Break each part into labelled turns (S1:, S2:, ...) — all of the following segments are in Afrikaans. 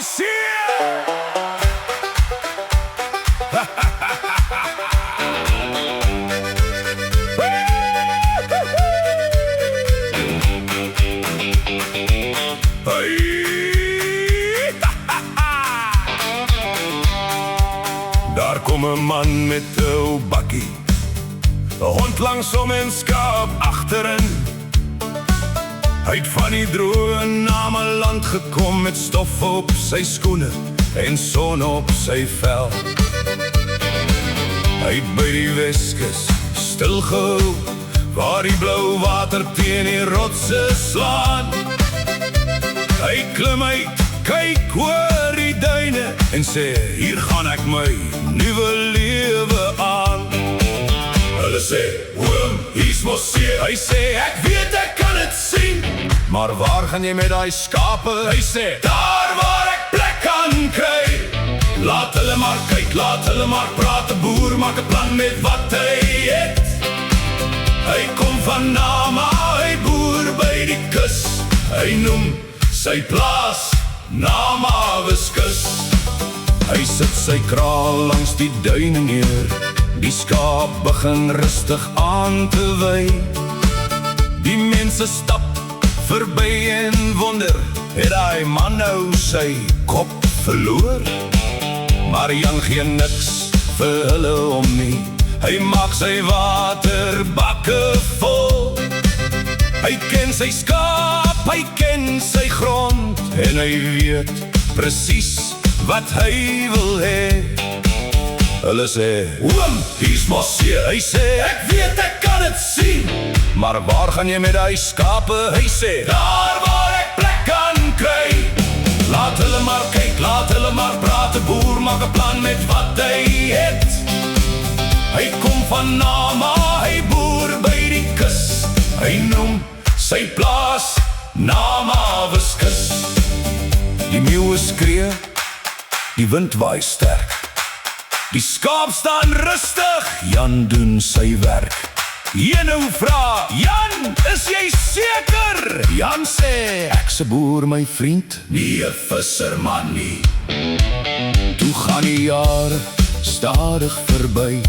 S1: Mossie! Daar kom 'n man met 'n ou bakkie, 'n hond langsom en skaap agterin. Hy het van die droë Nameland gekom met stof op sy skoene en son op sy vel. Hy het by die Weskus stilgehou, waar die blou water teen die rotse slaan. Hy klim uit, kyk oor die duine en sê, hier gaan ek my nuwe lewe aan. Hulle sê, oom, hier's Mossie. Hy sê, ek weet ek kan het sien, maar waar gaan jy met die skape? Hy sê, daar waar ek plek kan kry. Laat hulle maar kyk, laat hulle maar praat. 'n boer maak 'n plan met wat hy het. Hy kom van Nama, hy boer by die kus. Hy noem sy plaas Nama Weskus. Hy sit sy kraal langs die duine neer. Die skaap begin rustig aan te wy. Die mense stap verby en wonder, het hy man nou sy kop verloor? Maar Jan gee niks vir hulle om nie. Hy maak sy waterbakke vol. Hy ken sy skaap, hy ken sy grond, en hy weet presies wat hy wil hê. Hulle sê, oom, hier's Mossie. Hy sê, ek weet ek kan het sien, maar waar gaan jy met die skape? Hy sê, daar waar ek plek kan kry. Laat hulle maar kyk, laat hulle maar praat. 'n boer maak 'n plan met wat hy het. Hy kom van Nama, hy boer by die kus. Hy noem sy plaas Nama Weskus. Die meeuwe skree, die wind waai sterk. Die skaap staan rustig, Jan doen sy werk. Jeno vra, Jan, is jy seker? Jan sê, ek's 'n boer my vriend, nie 'n visserman nie. Toe gaan die jare stadig verby,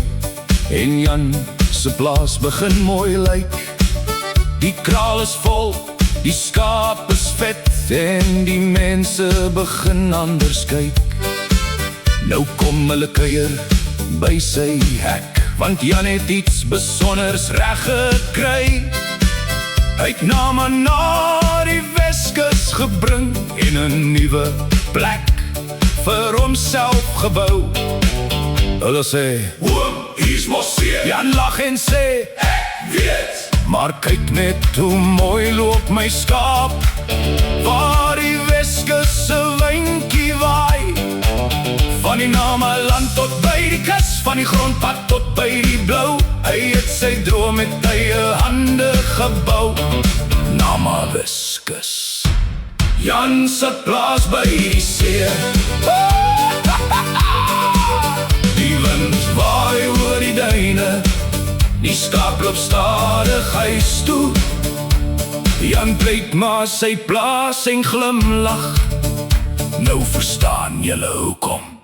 S1: en Jan se plaas begin mooi lyk. Die kraal is vol, die skaap is vet, en die mense begin anders kyk. Nou kom hulle kuier by sy hek, want Jan het iets besonders reg gekry. Hy het Nama na die Weskus gebring en 'n nuwe plek vir homself gebou. Hulle sê, oom, hier's Mossie. Jan lag en sê, ek weet, maar kyk net hoe mooi loop my skaap, waar die Weskus se windjie waai. Van die Nameland tot by die kus, van die grondpad tot by die blou. Hy het sy droom met eie hande gebou. Nama Weskus, Jan se plaas by die see. Die wind waai oor die duine, die skaap loop stadig huis toe. Jan pleit maar sy plaas en glimlag. Nou verstaan julle hoekom